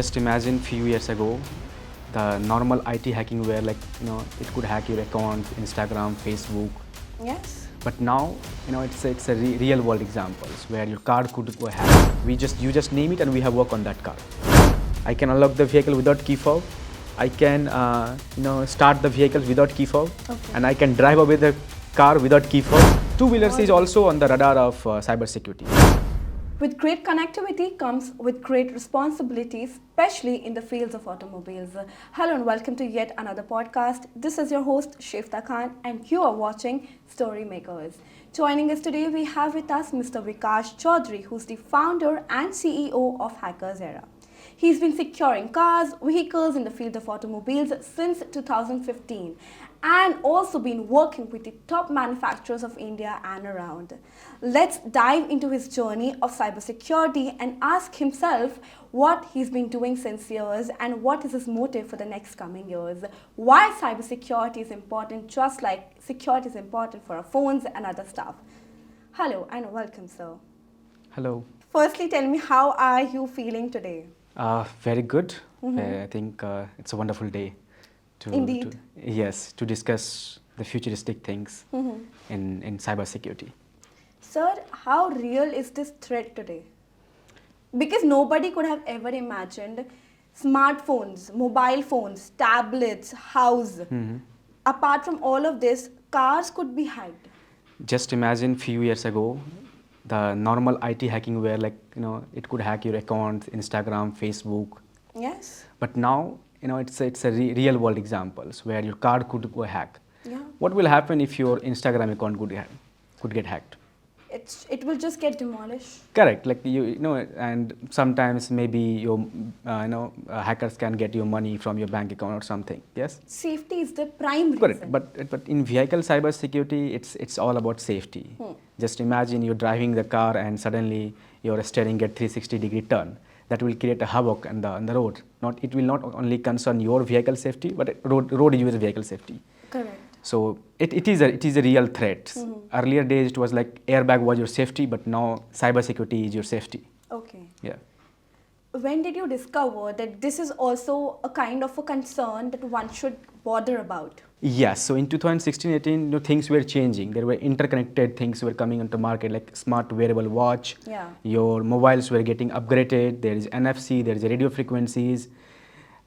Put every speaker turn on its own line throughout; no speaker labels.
Just imagine few years ago, the normal IT hacking where it could hack your account, Instagram, Facebook.
Yes.
But now, it's a real world examples where your car could go hack. You just name it and we have work on that car. I can unlock the vehicle without key fob. I can start the vehicle without key fob, and I can drive away the car without key fob. Two-wheelers is also on the radar of cybersecurity.
With great connectivity comes with great responsibilities, especially in the fields of automobiles. Hello and welcome to yet another podcast. This is your host Shifta Khan and you are watching Storymakers. Joining us today we have with us Mr. Vikash Chaudhary, who's the founder and CEO of HackersEra. He's been securing cars, vehicles in the field of automobiles since 2015 and also been working with the top manufacturers of India and around. Let's dive into his journey of cybersecurity and ask himself what he's been doing since years and what is his motive for the next coming years. Why cybersecurity is important, just like security is important for our phones and other stuff. Hello and welcome, sir.
Hello.
Firstly, tell me, how are you feeling today?
Very good. I think it's a wonderful day to discuss the futuristic things in cybersecurity.
Sir, how real is this threat today? Because nobody could have ever imagined smartphones, mobile phones, tablets, house. Apart from all of this, cars could be hacked.
Just imagine few years ago, the normal IT hacking where it could hack your account, Instagram, Facebook.
Yes.
But now it's a real world examples where your car could go hack.
Yeah.
What will happen if your Instagram account could get hacked?
It will just get demolished.
Correct. And sometimes maybe your hackers can get your money from your bank account or something. Yes.
Safety is the prime reason.
Correct. But in vehicle cybersecurity, it's all about safety. Just imagine you're driving the car and suddenly your steering get 360-degree turn. That will create a havoc on the road. It will not only concern your vehicle safety, but road user vehicle safety.
Correct.
So it is a real threat. Earlier days it was like airbag was your safety, but now cybersecurity is your safety.
Okay.
Yeah.
When did you discover that this is also a kind of a concern that one should bother about?
Yes. So in 2016-18, things were changing. There were interconnected things were coming into market, like smart wearable watch.
Yeah.
Your mobiles were getting upgraded. There is NFC. There is radio frequencies.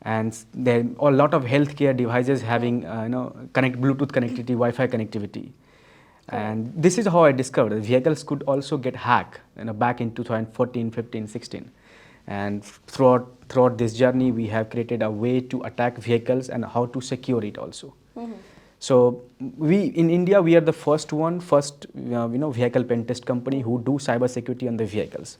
And there are a lot of healthcare devices having Bluetooth connectivity, Wi-Fi connectivity. And this is how I discovered that vehicles could also get hacked back in 2014, 15, 16. And throughout this journey, we have created a way to attack vehicles and how to secure it also. So in India, we are the first vehicle pen test company who do cybersecurity on the vehicles.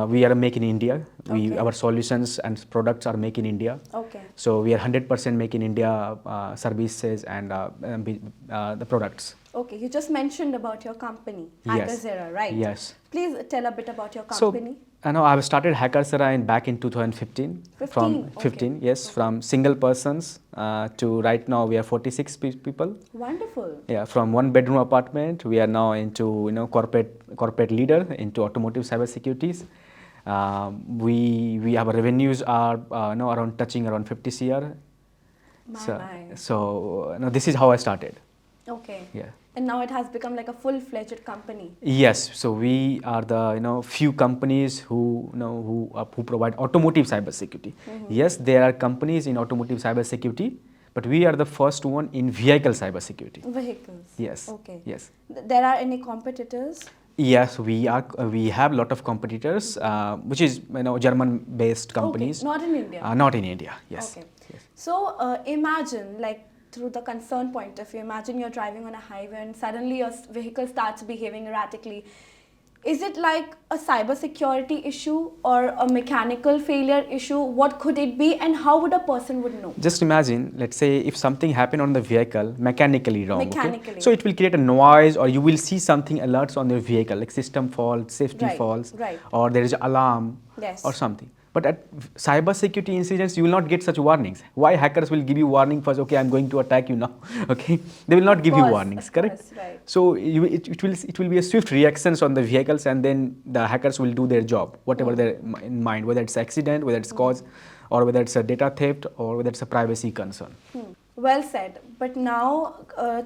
We are make in India. Our solutions and products are make in India.
Okay.
So we are 100% make in India services and the products.
Okay, you just mentioned about your company,
Yes.
HackersEra, right?
Yes.
Please tell a bit about your company.
So, I have started HackersEra back in 2015.
15?
From 15,
okay.
Yes, from single persons to right now we are 46 people.
Wonderful.
Yeah, from one bedroom apartment we are now into corporate leader into automotive cybersecurities. We our revenues are touching around 50 CR. So this is how I started.
Okay.
Yeah.
And now it has become like a full-fledged company.
Yes, so we are the few companies who provide automotive cybersecurity. Yes, there are companies in automotive cybersecurity, but we are the first one in vehicle cybersecurity.
Vehicles.
Yes.
Okay.
Yes.
There are any competitors?
Yes, we have a lot of competitors, which is German-based companies.
Okay. Not in India.
Not in India. Yes.
Okay.
Yes.
So imagine, like, through the concern point of view, imagine you're driving on a highway and suddenly your vehicle starts behaving erratically. Is it like a cybersecurity issue or a mechanical failure issue? What could it be and how would a person would know?
Just imagine, let's say if something happened on the vehicle mechanically wrong.
Mechanically.
Okay? So it will create a noise or you will see something alerts on your vehicle like system fault, safety
Right,
faults,
right.
or there is alarm
Yes.
or something. But at cyber security incidents, you will not get such warnings. Why hackers will give you warning first? Okay, I'm going to attack you now. Okay, they will not give you warnings, correct?
Of course, right.
So it will be a swift reactions on the vehicles, and then the hackers will do their job, whatever they're in mind, whether it's accident, whether it's cause, or whether it's a data theft, or whether it's a privacy concern.
Well said. But now,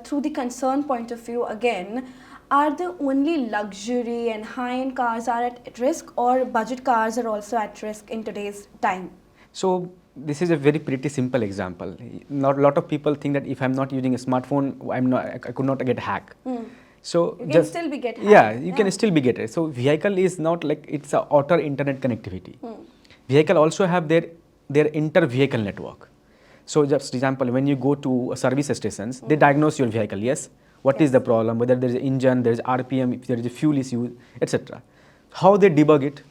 through the concern point of view again, are the only luxury and high-end cars are at risk, or budget cars are also at risk in today's time?
So this is a very pretty simple example. Lot of people think that if I'm not using a smartphone, I could not get hacked. So
You can still be get hacked.
Yeah, you can still be get it. So vehicle is not like it's a outer internet connectivity. Vehicle also have their inter-vehicle network. So just example, when you go to service stations, they diagnose your vehicle. Yes, what is the problem? Whether there is an engine, there is RPM, if there is a fuel issue, etc. How they debug it,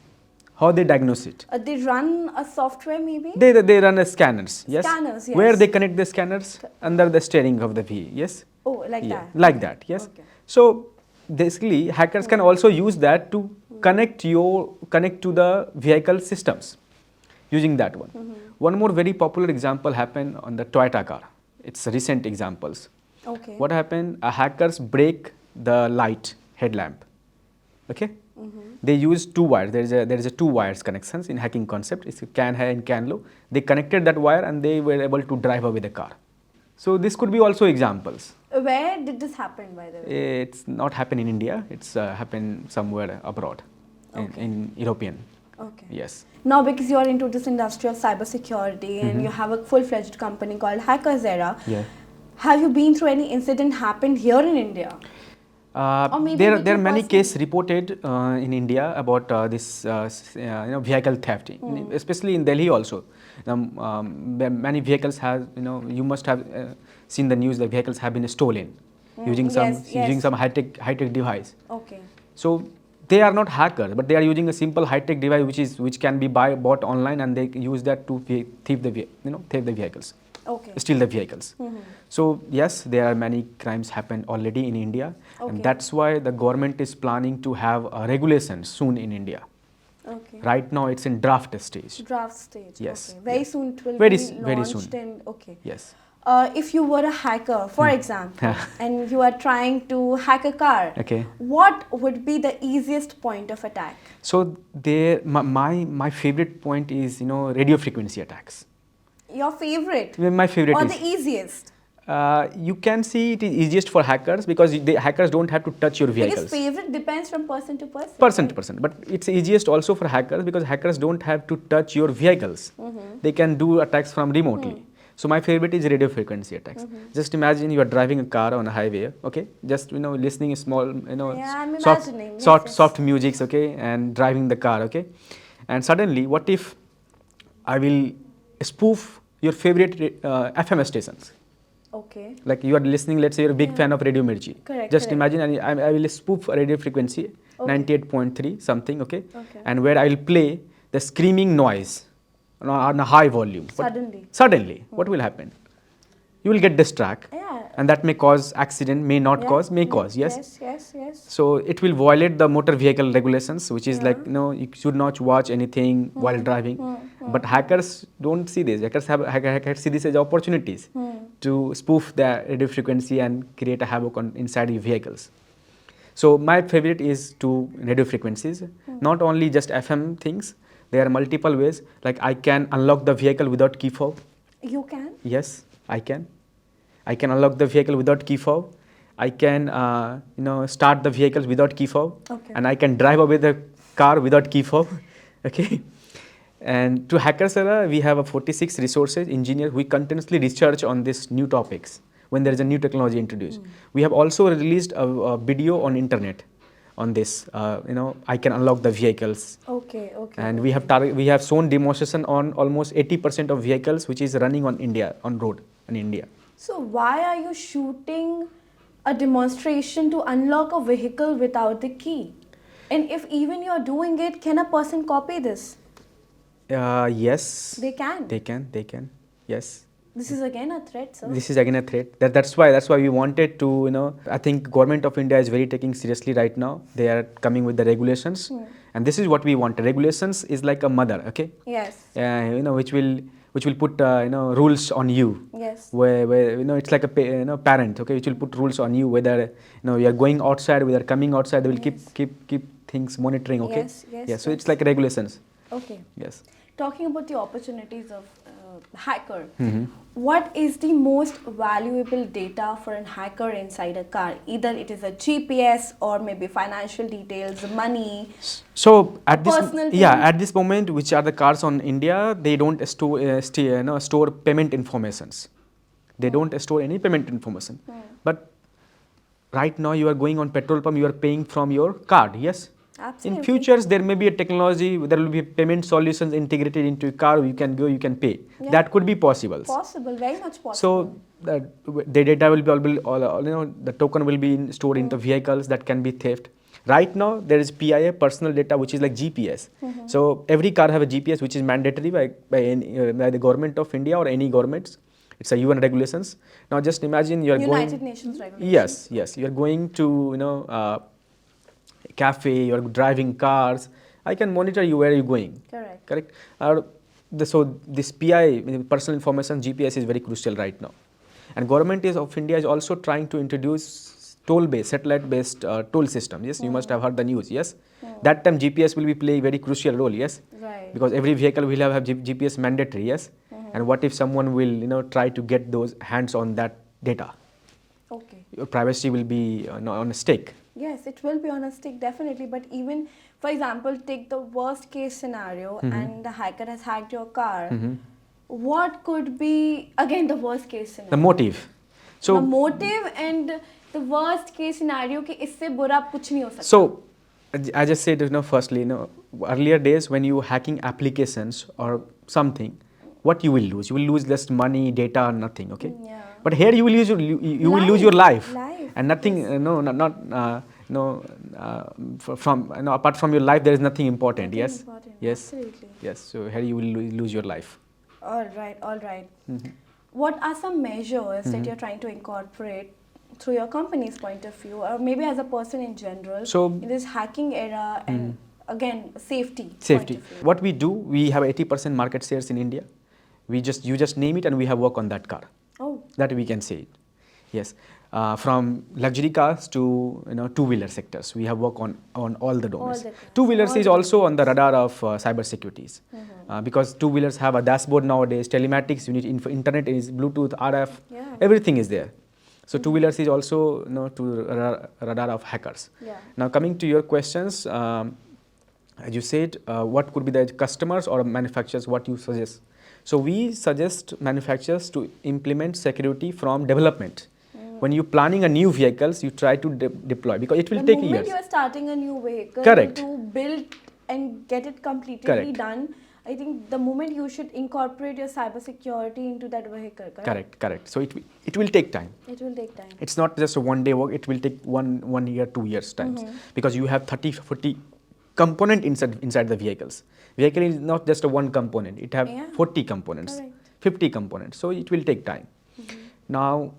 how they diagnose it.
They run a software maybe?
They run a scanners. Yes.
Scanners, yes.
Where they connect the scanners under the steering of the V. Yes.
Oh, like
Yeah,
that.
like that. Yes.
Okay.
So basically, hackers can also use that to connect to the vehicle systems, using that one. One more very popular example happened on the Toyota car. It's recent examples.
Okay.
What happened? Hackers break the light headlamp. Okay. They use two wires. There is a two wires connections in hacking concept. It's CAN high and CAN low. They connected that wire and they were able to drive away the car. So this could be also examples.
Where did this happen, by the way?
It's not happened in India. It's happened somewhere abroad, in European.
Okay.
Yes.
Now, because you are into this industry of cybersecurity and you have a full-fledged company called HackersEra,
Yeah.
have you been through any incident happened here in India? Or maybe
There
with
are
you
many
personally?
cases reported in India about this vehicle theft, especially in Delhi also. Many vehicles have, you must have seen the news that vehicles have been stolen using some high-tech device.
Okay.
So they are not hackers, but they are using a simple high-tech device which can be bought online, and they use that to thief the vehicles.
Okay.
Steal the vehicles. So yes, there are many crimes happened already in India,
Okay.
and that's why the government is planning to have a regulation soon in India.
Okay.
Right now, it's in draft stage.
Draft stage.
Yes,
Okay. Very
yes.
soon it will
Very
be
s-
launched.
very soon.
And, okay.
Yes.
If you were a hacker, for example, and you are trying to hack a car,
Okay.
what would be the easiest point of attack?
So my favorite point is radio frequency attacks.
Your favorite?
My favorite
Or
is.
the easiest?
You can see it is easiest for hackers because the hackers don't have to touch your
Because
vehicles.
favorite depends from person to person.
Person to person, but it's easiest also for hackers because hackers don't have to touch your vehicles. They can do attacks from remotely. So my favorite is radio frequency attacks. Just imagine you are driving a car on a highway, okay? Just listening a small,
Yeah, I'm
soft,
imagining. Yes,
soft,
yes.
soft musics, okay, and driving the car, okay? And suddenly, what if I will spoof your favorite FM stations?
Okay.
Like you are listening, let's say you're a big fan of Radio Mirchi.
Correct,
Just
correct.
imagine I will spoof a radio frequency,
Okay.
98.3 something, okay?
Okay.
And where I will play the screaming noise on a high volume. Suddenly, what will happen? You will get distracted,
Yeah.
and that may cause accident, may not
Yeah.
cause, may cause, yes?
Yes.
So it will violate the motor vehicle regulations, which is
Yeah.
like, you should not watch anything while driving. But hackers don't see this. Hackers see this as opportunities to spoof the radio frequency and create a havoc inside your vehicles. So my favorite is to radio frequencies, not only just FM things. There are multiple ways. Like I can unlock the vehicle without key fob.
You can?
Yes, I can. I can unlock the vehicle without key fob. I can, start the vehicles without key fob.
Okay.
And I can drive away the car without key fob. Okay. And to HackersEra, we have a 46 resources engineers. We continuously research on these new topics when there is a new technology introduced. We have also released a video on internet on this. I can unlock the vehicles.
Okay.
And we have shown demonstration on almost 80% of vehicles which is running on road in India.
So why are you shooting a demonstration to unlock a vehicle without the key? And if even you're doing it, can a person copy this?
Yes.
They can.
They can. Yes.
This is again a threat, sir.
This is again a threat. That's why we wanted to, I think government of India is very taking seriously right now. They are coming with the regulations, And this is what we want. Regulations is like a mother, okay?
Yes.
Which will put rules on you.
Yes.
Where it's like a parent, okay, which will put rules on you whether you are going outside, whether coming outside. They will keep things monitoring, okay?
Yes. Yes.
Yeah. So
yes.
it's like regulations.
Okay.
Yes.
Talking about the opportunities of hacker,
Mm-hmm.
what is the most valuable data for a hacker inside a car? Either it is a GPS or maybe financial details, money.
So at this
personal thing.
at this moment, which are the cars on India, they don't store payment informations. They don't store any payment information. But right now you are going on petrol pump, you are paying from your card, yes?
Absolutely.
In futures, there may be a technology, there will be payment solutions integrated into a car, you can go, you can pay.
Yeah.
That could be possible.
Possible, very much possible.
So the data will be the token will be stored into vehicles that can be theft. Right now, there is PIA, personal data, which is like GPS. So every car have a GPS, which is mandatory by the government of India or any governments. It's a UN regulations. Now just imagine you are
United Nations regulations.
Yes. You are going to cafe, you are driving cars. I can monitor you where you're going. Correct. So this PI, personal information, GPS is very crucial right now. And government of India is also trying to introduce toll-based, satellite-based toll system. Yes, you must have heard the news. Yes, that time GPS will be playing very crucial role. Yes,
right.
Because every vehicle will have GPS mandatory. Yes, and what if someone will try to get those hands on that data?
Okay.
Your privacy will be on a stake.
Yes, it will be on a stick, definitely. But even, for example, take the worst case scenario and the hacker has hacked your car. What could be, again, the worst case scenario?
The motive. So
the motive and the worst case scenario कि इससे बुरा कुछ नहीं हो सकता.
So, I just said, firstly, earlier days when you hacking applications or something, what you will lose? You will lose just money, data, nothing. Okay.
Yeah.
But here you will lose will lose your life. And nothing.
Yes.
From apart from your life, there is nothing important.
Nothing
Yes.
important.
Yes.
Absolutely.
Yes. So here you will lose your life.
All right. What are some measures that you're trying to incorporate through your company's point of view, or maybe as a person in general,
So
in this hacking era, and again safety?
Safety.
Point of view?
What we do, we have 80% market shares in India. You just name it, and we have work on that car.
Oh.
That we can say it. Yes. From luxury cars to two-wheeler sectors, we have work on all the domains. Two-wheelers is also on the radar of cybersecurities, because two-wheelers have a dashboard nowadays, telematics, you need internet, is Bluetooth, RF, everything is there. So two-wheelers is also to radar of hackers.
Yeah.
Now coming to your questions, as you said, what could be the customers or manufacturers? What you suggest? So we suggest manufacturers to implement security from development. When you're planning a new vehicles, you try to deploy, because it will take years.
The moment you are starting a new vehicle,
Correct.
to build and get it completely done, I think the moment you should incorporate your cybersecurity into that vehicle.
Correct. So it will take time.
It will take time.
It's not just a one-day work. It will take one year, 2 years times, because you have 30, 40 component inside the vehicles. Vehicle is not just a one component. It have 40 components, 50 components. So it will take time. Now,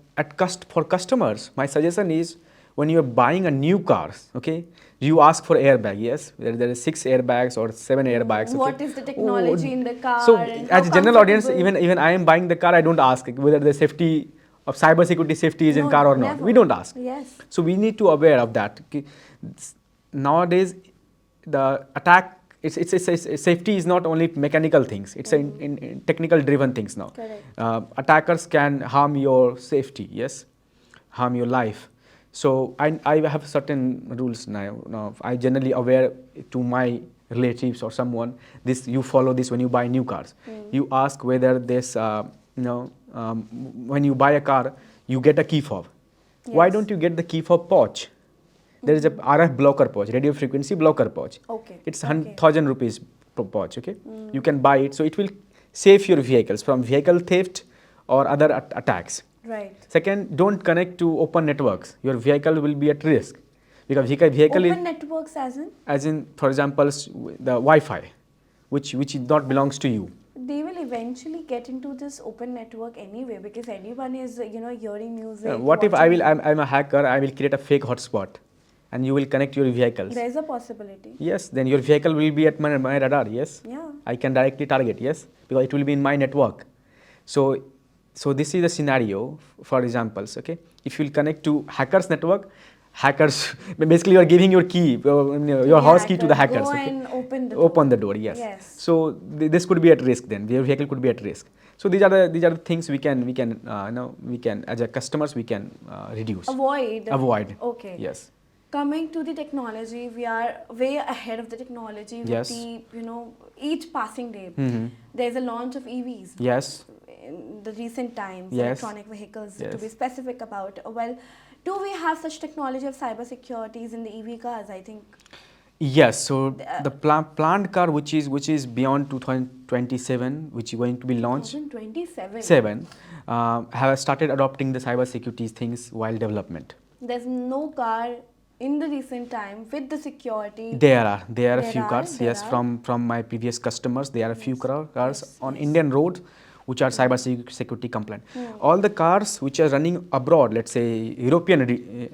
for customers, my suggestion is, when you are buying a new car, okay, you ask for airbag. Yes, there is 6 airbags or 7 airbags. Okay?
What is the technology in the car?
So,
and
as a general audience, even I am buying the car, I don't ask whether the safety of cybersecurity safety is in car or not. We don't ask.
Yes.
So we need to aware of that. Nowadays, the attack. Safety is not only mechanical things, it's in technical driven things now. Attackers can harm your safety, yes, harm your life. So I have certain rules now. I generally aware to my relatives or someone, you follow this when you buy new cars. You ask whether this, when you buy a car, you get a key fob. Why don't you get the key fob pouch? There is a RF blocker pouch, radio frequency blocker pouch.
Okay.
It's 1,000 rupees per pouch. Okay, you can buy it, so it will save your vehicles from vehicle theft or other attacks.
Right.
Second, don't connect to open networks. Your vehicle will be at risk, because vehicle
open networks
as in, for example, the Wi-Fi, which not belongs to you.
They will eventually get into this open network anyway, because anyone is hearing music.
What if I'm a hacker? I will create a fake hotspot. and you will connect your vehicles.
There is a possibility.
Yes, then your vehicle will be at my radar. Yes,
Yeah.
I can directly target. Yes, because it will be in my network. So, so this is a scenario for examples. Okay, if you will connect to hackers network, hackers basically you are giving your key, your house key to the hackers.
Go
Okay,
and open the door.
open the door. Yes.
Yes.
So this could be at risk. Then your vehicle could be at risk. So these are the things we can as a customers we can reduce. Avoid.
Okay.
Yes.
Coming to the technology, we are way ahead of the technology with
Yes.
the, each passing day. There's a launch of EVs.
Yes.
In the recent times,
Yes.
electronic vehicles, to
Yes.
be specific about. Well, do we have such technology of cybersecurities in the EV cars? I think.
Yes, so the planned car which is beyond 2027, which is going to be launched
2027.
have started adopting the cybersecurity things while development.
There's no car in the recent time with the security.
There are a few cars.
there
Yes,
are.
from my previous customers, there are a few cars
Yes,
on
yes.
Indian roads which are cybersecurity compliant. All the cars which are running abroad, let's say European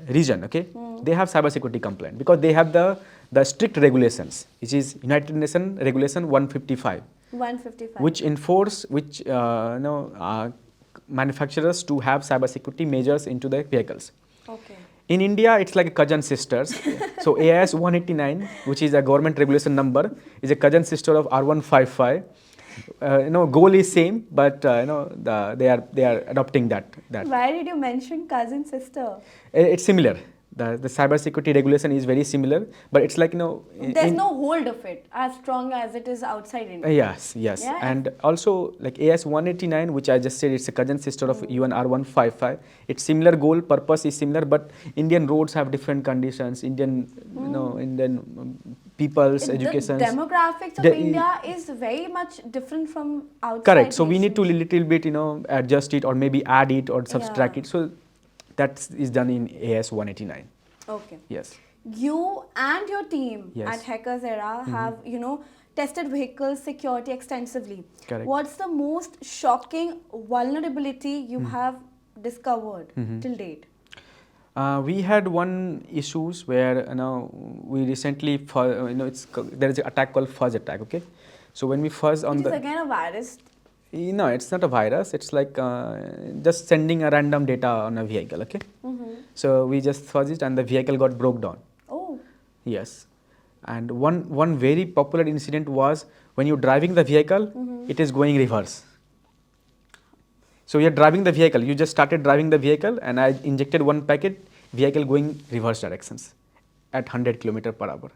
region, okay, they have cybersecurity compliant because they have the strict regulations, which is United Nations Regulation 155,
155.
which enforce manufacturers to have cybersecurity measures into their vehicles.
Okay.
In India, it's like a cousin sisters. So AIS 189, which is a government regulation number, is a cousin sister of R155. Goal is same, but they are adopting that.
Why did you mention cousin sister?
It's similar. The cybersecurity regulation is very similar, but it's like
There's no hold of it as strong as it is outside India.
Yes,
Yeah.
and also like AS 189, which I just said, it's a cousin sister of UN R155. It's similar goal, purpose is similar, but Indian roads have different conditions. Indian people's education.
The demographics of India is very much different from outside.
Correct. So we need to
nations.
little bit adjust it or maybe add it or subtract
Yeah.
it. So that is done in AS 189.
Okay.
Yes.
You and your team
Yes.
at HackersEra have, tested vehicle security extensively.
Correct.
What's the most shocking vulnerability you have discovered till date?
We had one issues where we recently there is an attack called fuzz attack. Okay, so when we fuzz on
It is
the
again a virus.
no, it's not a virus. It's like just sending a random data on a vehicle. Okay, so we just fuzz it and the vehicle got broke down.
Oh.
Yes, and one very popular incident was when you're driving the vehicle, it is going reverse. So you're driving the vehicle, you just started driving the vehicle and I injected one packet, vehicle going reverse directions at 100 km/h.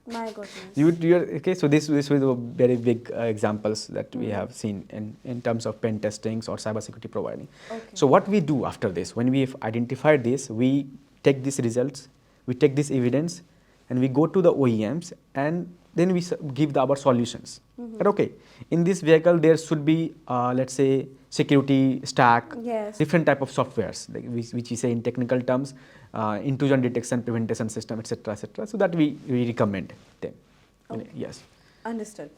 My goodness.
Okay, so this was a very big examples that we have seen in terms of pen testings or cybersecurity providing.
Okay.
So what we do after this, when we've identified this, we take these results, we take this evidence and we go to the OEMs and then we give our solutions. But okay, in this vehicle there should be let's say security stack,
Yes.
different type of softwares like which we say in technical terms, intrusion detection, prevention system, etc., so that we recommend them.
Okay.
Yes.
Understood.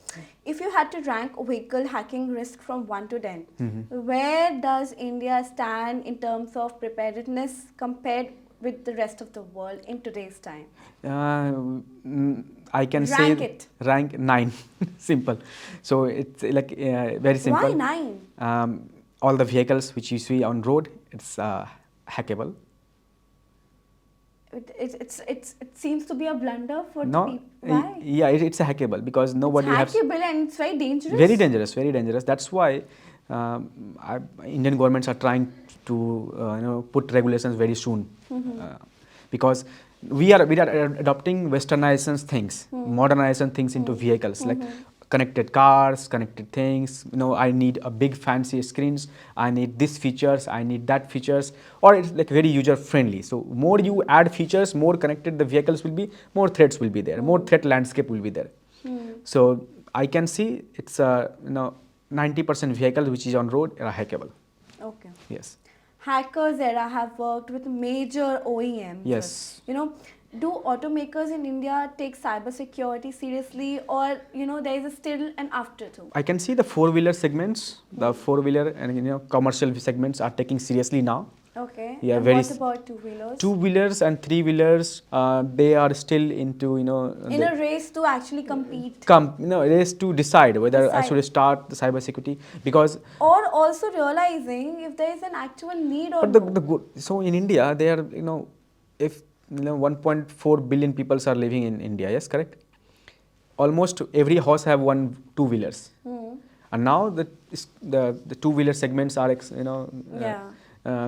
If you had to rank vehicle hacking risk from 1 to 10, where does India stand in terms of preparedness compared with the rest of the world in today's time?
I can
Rank
say
it.
rank 9. Simple. So it's like very simple.
Why 9?
All the vehicles which you see on road, it's hackable.
It seems to be a blunder for
No,
people. Why?
yeah, it's a hackable because nobody
It's
has.
hackable and it's very dangerous.
Very dangerous, very dangerous. That's why Indian governments are trying to put regulations very soon because we are adopting westernization things, modernization things into vehicles like connected cars, connected things. I need a big fancy screens. I need this features. I need that features. Or it's like very user friendly. So more you add features, more connected the vehicles will be, more threats will be there, more threat landscape will be there. So I can see it's 90% vehicles which is on road are hackable.
Okay.
Yes.
HackersEra have worked with major OEMs.
Yes.
Do automakers in India take cybersecurity seriously, or there is a still an afterthought?
I can see the four-wheeler segments, the four-wheeler and commercial segments are taking seriously now.
Okay.
Yeah,
And
very
what about two-wheelers?
two-wheelers and three-wheelers, they are still into,
In a race to actually compete,
it is to decide whether I should
decide,
start the cybersecurity, because
or also realizing if there is an actual need or
but
no.
so in India they are, if 1.4 billion people are living in India, yes, correct. Almost every house have one two-wheelers, and now the two-wheeler segments are
Yeah.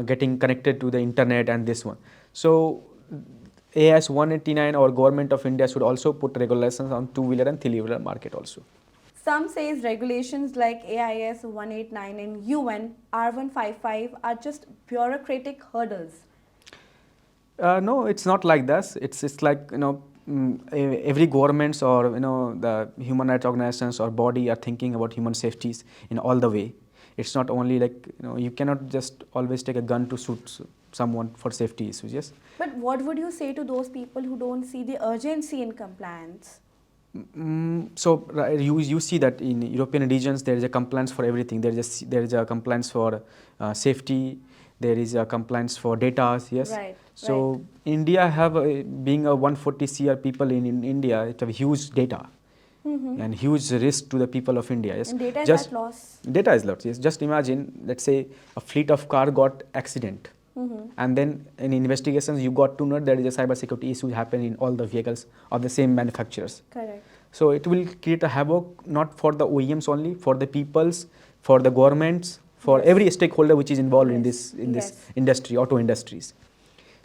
getting connected to the internet and this one. So AS 189 or government of India should also put regulations on two-wheeler and three-wheeler market also.
Some says regulations like AIS 189 and UN R155 are just bureaucratic hurdles.
No, it's not like that. It's like, every governments or the human rights organizations or body are thinking about human safeties in all the way. It's not only like, you cannot just always take a gun to shoot someone for safety issues. Yes.
But what would you say to those people who don't see the urgency in compliance?
So you see that in European regions there is a compliance for everything. There is a compliance for safety. There is a compliance for data. Yes.
Right.
So
Right.
India have being a 140 CR people in India, it have huge data and huge risk to the people of India. Yes.
And data is
Just
at loss.
data is lots. Yes. Just imagine, let's say a fleet of car got accident. And then in investigations, you got to know there is a cybersecurity issue happen in all the vehicles of the same manufacturers.
Correct.
So it will create a havoc not for the OEMs only, for the peoples, for the governments, for every stakeholder which is involved in this
Yes.
industry, auto industries.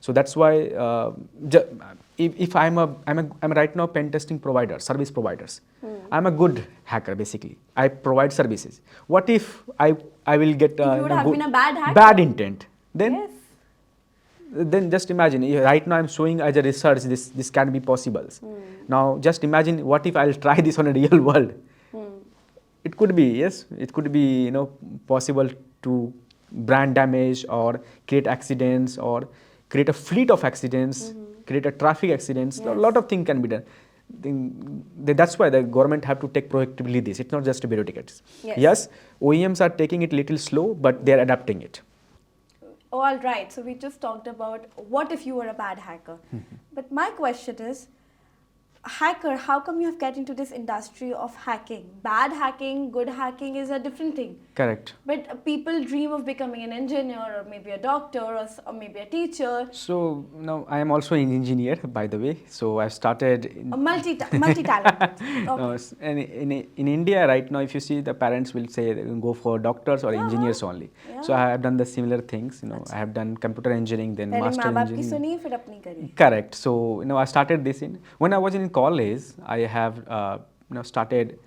So that's why if I'm right now pen testing provider, service providers. I'm a good hacker basically. I provide services. What if I will get
If you would have been a bad hacker?
bad intent?
Yes.
Then just imagine, right now I'm showing as a research this can be possible. Now just imagine what if I'll try this on a real world. It could be, yes, it could be possible to brand damage or create accidents or create a fleet of accidents, create a traffic accidents. A lot of things can be done. That's why the government have to take proactively this. It's not just a bureaucratic. Yes, OEMs are taking it little slow, but they're adapting it.
All right. So we just talked about what if you were a bad hacker. But my question is, hacker, how come you have get into this industry of hacking? Bad hacking, good hacking is a different thing.
Correct.
But people dream of becoming an engineer or maybe a doctor or maybe a teacher.
So now I am also an engineer, by the way. So I started
A multi-talent. Okay.
and in India right now, if you see, the parents will say they will go for doctors or engineers only. So I have done the similar things. I have done computer engineering, then master engineering.
सुनी फिर अपनी करी.
Correct. So I started this when I was in college. I have started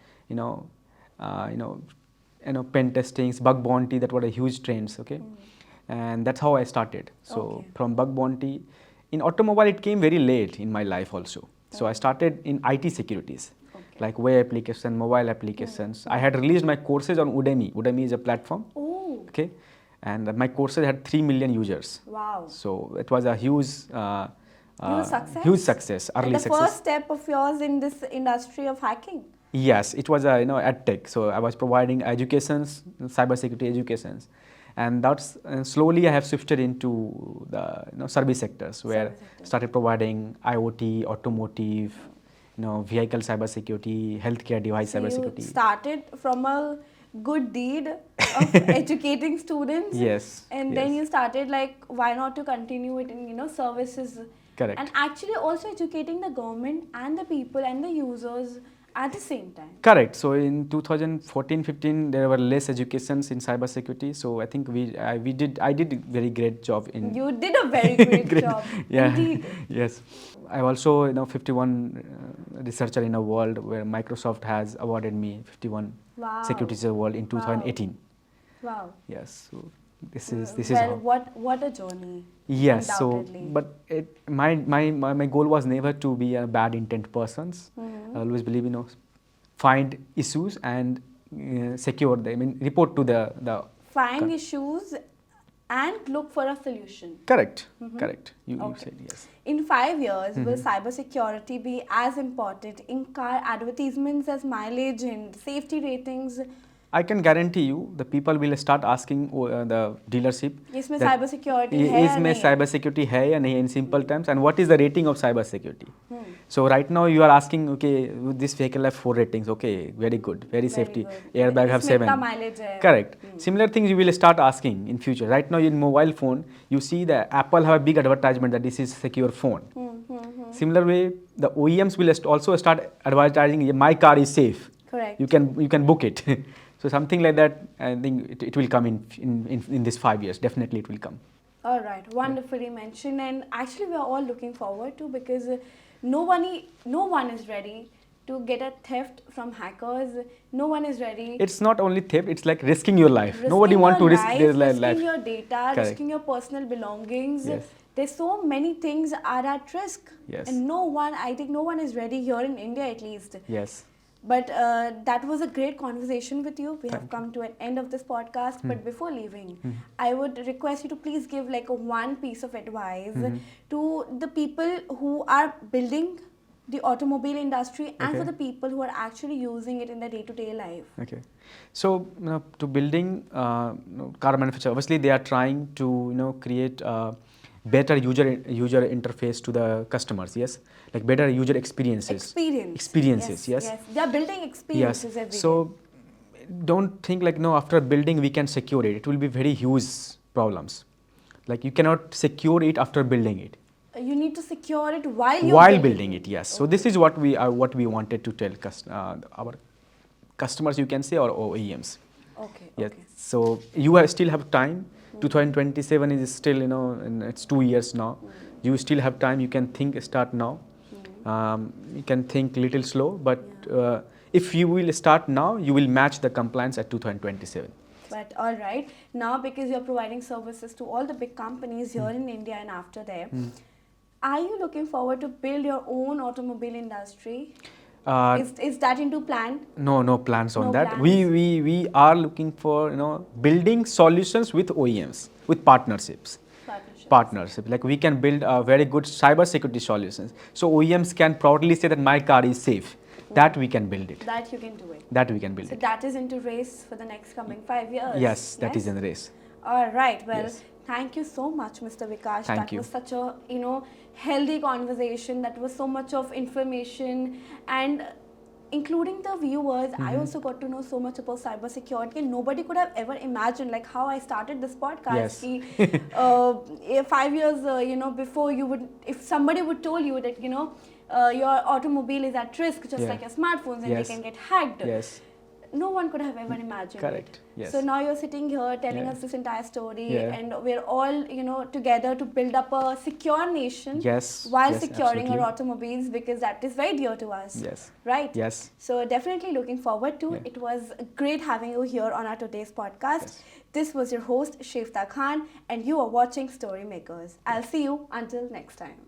pen testings, bug bounty. That were a huge trends. Okay, and that's how I started. So from bug bounty, in automobile it came very late in my life also. So I started in IT securities, like web application, mobile applications. I had released my courses on Udemy. Udemy is a platform.
Oh.
Okay, and my courses had 3 million users.
Wow.
So it was a huge
success.
Huge success, early
And the
success.
first step of yours in this industry of hacking.
Yes, it was a ed tech. So I was providing educations, cybersecurity educations, and that's slowly I have shifted into the service sectors where started providing IoT, automotive, vehicle cybersecurity, healthcare device cybersecurity.
You started from a good deed of educating students.
Yes.
And then you started like, why not to continue it in services.
Correct.
And actually also educating the government and the people and the users at the same time.
Correct. So in 2014-15, there were less educations in cybersecurity. So I think I did a very great job in.
You did a very great job.
Yeah.
Indeed.
Yes. I also 51 researcher in a world where Microsoft has awarded me 51 securities award in 2018.
Wow.
Yes. So this is
well,
how.
what a journey.
Yes. So
Undoubtedly.
but my goal was never to be a bad intent person. I always believe find issues and secure them. Report to the
find issues and look for a solution.
Correct. Correct. You said yes.
In 5 years, will cybersecurity be as important in car advertisements as mileage and safety ratings?
I can guarantee you the people will start asking the dealership
इसमें
that
cyber security है या
इसमें
नहीं है?
cyber security है या नहीं in simple terms, and what is the rating of cyber security.
Hmm.
So right now you are asking, okay, this vehicle have 4 ratings, okay, very good, very safety,
good.
airbag have
इसमें
7.
इतना mileage है.
Correct. Similar things you will start asking in future. Right now in mobile phone you see that Apple have a big advertisement that this is secure phone. Similar way the OEMs will also start advertising my car is safe.
Correct.
You can book it. So something like that, I think it will come in this 5 years. Definitely it will come.
All right, wonderfully mentioned, and actually we are all looking forward to, because no one is ready to get a theft from hackers. No one is ready.
It's not only theft; it's like risking your life.
Risking
Nobody want to
your
risk their life.
Risking your data,
Correct.
risking your personal belongings.
Yes.
There's so many things are at risk.
Yes.
And I think no one is ready here in India at least.
Yes.
But that was a great conversation with you. We have come to an end of this podcast. But before leaving, I would request you to please give like one piece of advice to the people who are building the automobile industry and for the people who are actually using it in their day-to-day life.
Okay. So to building car manufacturer, obviously they are trying to create better user interface to the customers. Yes, like better user experiences. Experiences. Yes.
They are building experiences every day.
So don't think like after building we can secure it. It will be very huge problems. Like you cannot secure it after building it.
You need to secure it while
building it. Yes. Okay. So this is what we wanted to tell our customers, you can say, or OEMs.
Okay.
Yes.
Okay.
So still have time. 2027 is still and it's 2 years now. You still have time. You can start now. You can think little slow, but if you will start now, you will match the compliance at 2027.
But all right, now because you're providing services to all the big companies here in India and after there, are you looking forward to build your own automobile industry? Is that into plan?
No plans on that.
Plans.
We are looking for building solutions with OEMs, with partnership. Like we can build a very good cyber security solutions. So OEMs can proudly say that my car is safe. That we can build it.
That you can do it.
That we can build
it. So
it.
That is into race for the next coming 5 years.
Yes, that is in the race.
All right. Well, thank you so much, Mr. Vikash.
Thank you.
Was such a healthy conversation. That was so much of information, and including the viewers, I also got to know so much about cybersecurity, and nobody could have ever imagined like how I started this podcast.
Yes.
5 years, before if somebody would told you that your automobile is at risk, just like your smartphones, and they can get hacked.
Yes.
No one could have ever imagined
Correct.
it.
Yes.
So now you're sitting here telling us this entire story, and we're all together to build up a secure nation.
Yes.
While
yes,
securing
absolutely.
our automobiles, because that is very dear to us.
Yes.
Right.
Yes.
So definitely looking forward to. It was great having you here on our today's podcast.
Yes.
This was your host Shifta Khan, and you are watching Storymakers. I'll see you until next time.